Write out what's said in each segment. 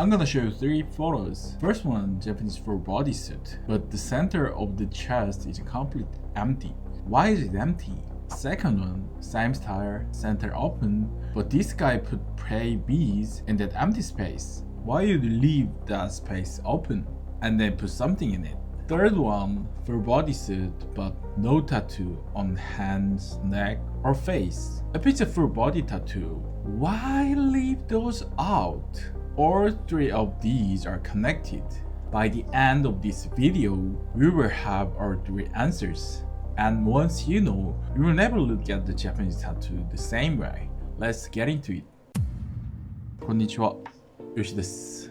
I'm gonna show you 3 photos. First one, Japanese full bodysuit, but the center of the chest is completely empty. Why is it empty? Second one, same style, center open, but this guy put prey bees in that empty space. Why you leave that space open and then put something in it? Third one, full bodysuit but no tattoo on hands, neck or face. If it's a full body tattoo, why leave those out? All 3 of these are connected. By the end of this video, we will have our 3 answers. And once you know, you will never look at the Japanese tattoo the same way. Let's get into it. Konnichiwa, Yoshi desu.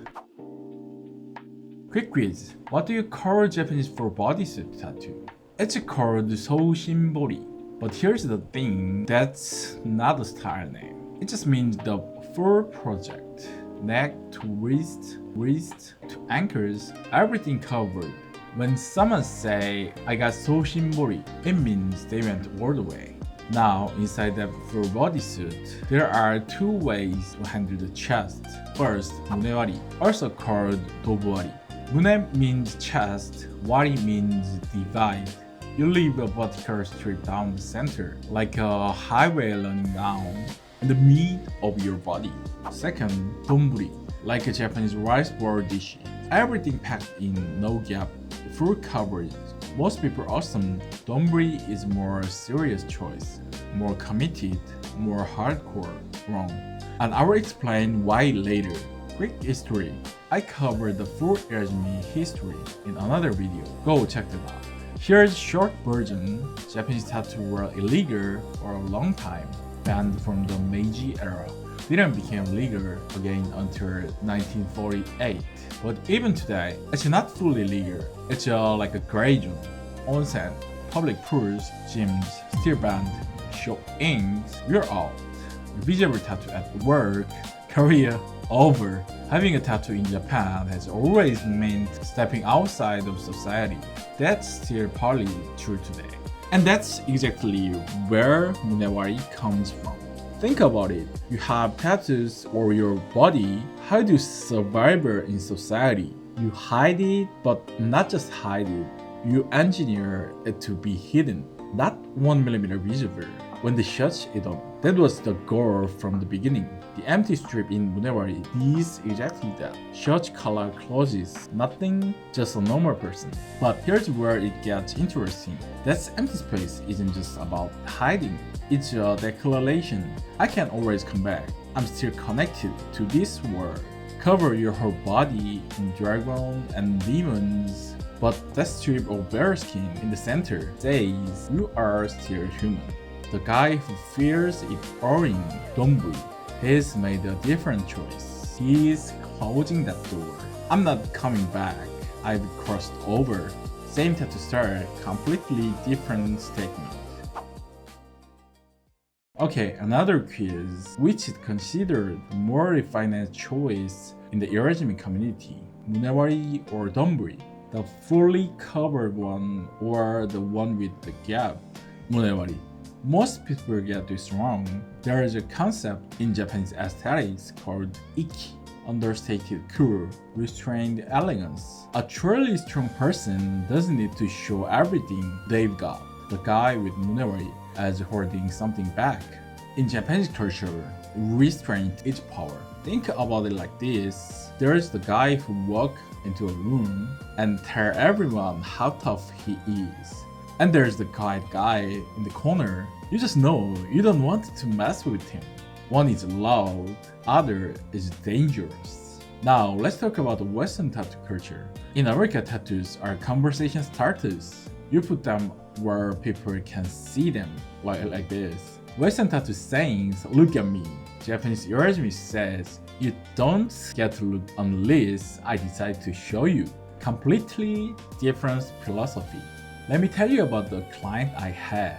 Quick quiz. What do you call Japanese full bodysuit tattoo? It's called Soushinbori. But here's the thing, that's not a style name. It just means the full project. Neck to wrist, wrist to ankles, everything covered. When someone say, I got Soushinbori, it means they went all the way. Now, inside that full bodysuit, there are 2 ways to handle the chest. First, MUNEWARI, also called DONBURI. Mune means chest, wari means divide. You leave a vertical strip down the center, like a highway running down in the meat of your body. Second, donburi, like a Japanese rice bowl dish. Everything packed in, no gap, full coverage. Most people assume donburi is more serious choice, more committed, more hardcore. Wrong. And I will explain why later. Quick history. I covered the full irajimi history in another video. Go check it out. Here's a short version. Japanese tattoos were illegal for a long time, banned from the Meiji era. Didn't become legal again until 1948. But even today, it's not fully legal. It's like a gray zone. Onsen, public pools, gyms, still banned. Show-ins, we're out. Visible tattoo at work, career, over. Having a tattoo in Japan has always meant stepping outside of society. That's still partly true today. And that's exactly where MUNEWARI comes from. Think about it. You have tattoos on your body. How do you survive in society? You hide it, but not just hide it. You engineer it to be hidden, not 1mm visible. When they shut it on, that was the goal from the beginning. The empty strip in MUNEWARI is exactly that. Shirt color closes, nothing, just a normal person. But here's where it gets interesting. That empty space isn't just about hiding. It's a declaration. I can always come back. I'm still connected to this world. Cover your whole body in dragon and demons. But that strip of bare skin in the center says you are still human. The guy who fears it boring, donburi, has made a different choice. He is closing that door. I'm not coming back. I've crossed over. Same tattoo style, completely different statement. Okay, another quiz, which is considered more refined choice in the irajimi community, MUNEWARI or donburi, the fully covered one or the one with the gap, MUNEWARI. Most people get this wrong. There is a concept in Japanese aesthetics called ikki, understated cool, restrained elegance. A truly strong person doesn't need to show everything they've got. The guy with MUNEWARI as holding something back. In Japanese culture, restraint is power. Think about it like this. There's the guy who walks into a room and tell everyone how tough he is. And there's the quiet guy in the corner. You just know you don't want to mess with him. One is loud, other is dangerous. Now let's talk about the Western tattoo culture. In America, tattoos are conversation starters. You put them where people can see them, like this. Western tattoo sayings, look at me. Japanese irajimi says, you don't get to look unless I decide to show you. Completely different philosophy. Let me tell you about the client I had.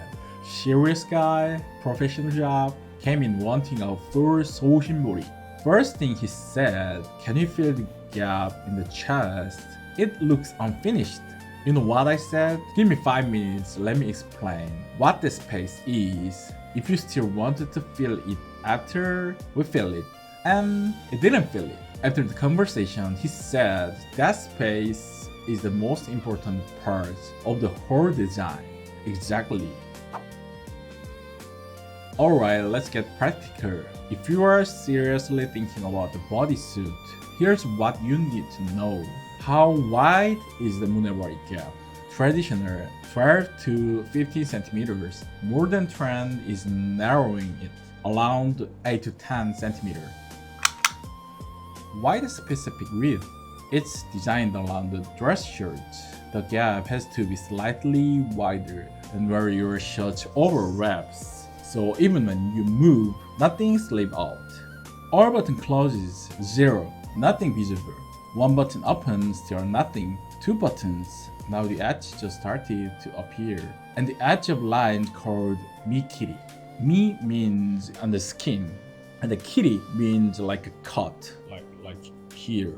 Serious guy, professional job, came in wanting a full Soushinbori. First thing he said, can you feel the gap in the chest? It looks unfinished. You know what I said? Give me 5 minutes, let me explain what the space is. If you still wanted to feel it after, we feel it. And it didn't feel it. After the conversation, he said that space is the most important part of the whole design. Exactly. Alright, let's get practical. If you are seriously thinking about the bodysuit, here's what you need to know. How wide is the MUNEWARI gap? Traditional 12 to 15 centimeters. Modern trend is narrowing it around 8 to 10 centimeters. Why the specific width? It's designed around the dress shirt. The gap has to be slightly wider than where your shirt overwraps. So even when you move, nothing slips out. All button closes, 0, nothing visible. One button opens, still nothing. Two buttons, now the edge just started to appear. And the edge of line called mikiri. Mi means on the skin, and the kiri means like a cut, like here.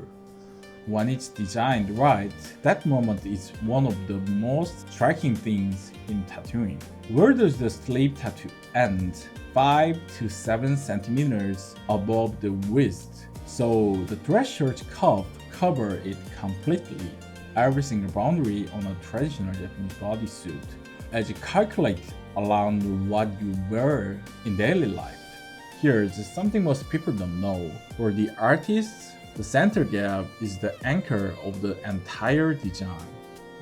When it's designed right, that moment is one of the most striking things in tattooing. Where does the sleeve tattoo end? 5 to 7 centimeters above the waist. So the dress shirt cuff covers it completely. Every single boundary on a traditional Japanese bodysuit, as you calculate around what you wear in daily life. Here's something most people don't know. For the artists, the center gap is the anchor of the entire design.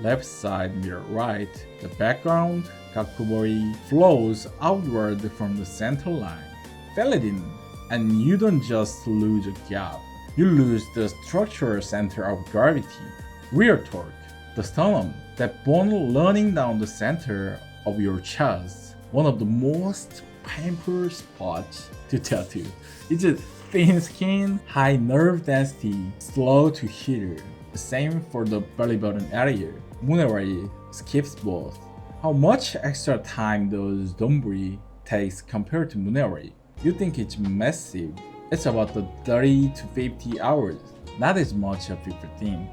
Left side mirror right, the background, gakubori, flows outward from the center line. Fill it in, and you don't just lose a gap, you lose the structural center of gravity. Rear torque, the sternum, that bone running down the center of your chest, one of the most painful spots to tattoo. It's a thin skin, high nerve density, slow to heal. The same for the belly button area. MUNEWARI skips both. How much extra time does DONBURI takes compared to MUNEWARI? You think it's massive. It's about the 30 to 50 hours. Not as much as people think.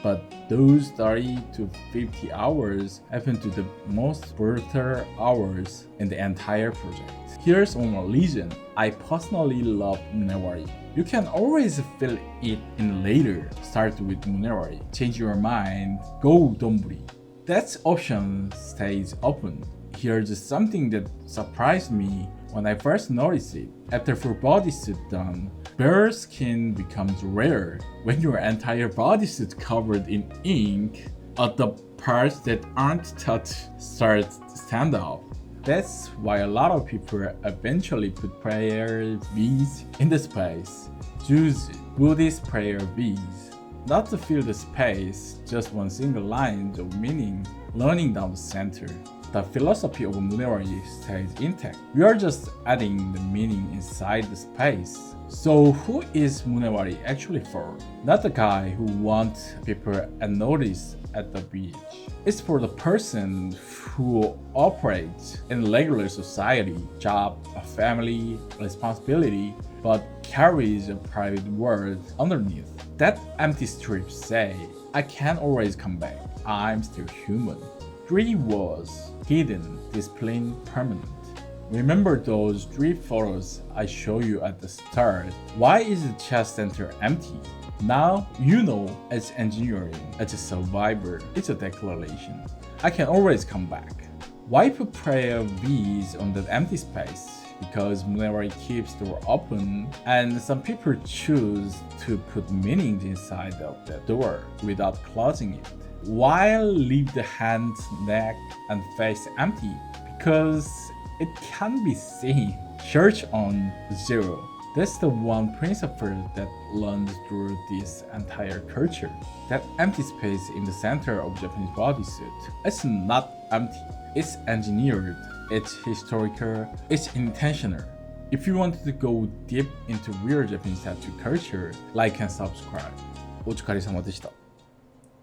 But those 30 to 50 hours happen to the most brutal hours in the entire project. Here's one reason I personally love MUNEWARI. You can always fill it in later. Start with MUNEWARI. Change your mind, go DONBURI. That option stays open. Here's something that surprised me when I first noticed it. After full bodysuit done, bare skin becomes rare. When your entire bodysuit covered in ink, the parts that aren't touched start to stand out. That's why a lot of people eventually put prayer beads in the space. Choose Buddhist prayer beads. Not to fill the space, just one single line of meaning running down the center. The philosophy of MUNEWARI stays intact. We are just adding the meaning inside the space. So who is MUNEWARI actually for? Not the guy who wants people to notice at the beach. It's for the person who operates in regular society, job, a family, responsibility, but carries a private world underneath. That empty strips say, I can't always come back. I'm still human. 3 was hidden, discipline, permanent. Remember those 3 photos I showed you at the start? Why is the chest center empty? Now you know as engineering, as a survivor, it's a declaration. I can always come back. Why put prayer V's on that empty space? Because MUNEWARI keeps the door open, and some people choose to put meanings inside of that door without closing it. Why leave the hands, neck, and face empty? Because it can be seen. Search on 0. That's the one principle that runs through this entire culture. That empty space in the center of Japanese bodysuit. It's not empty. It's engineered. It's historical. It's intentional. If you want to go deep into real Japanese tattoo culture, like and subscribe. お疲れ様でした。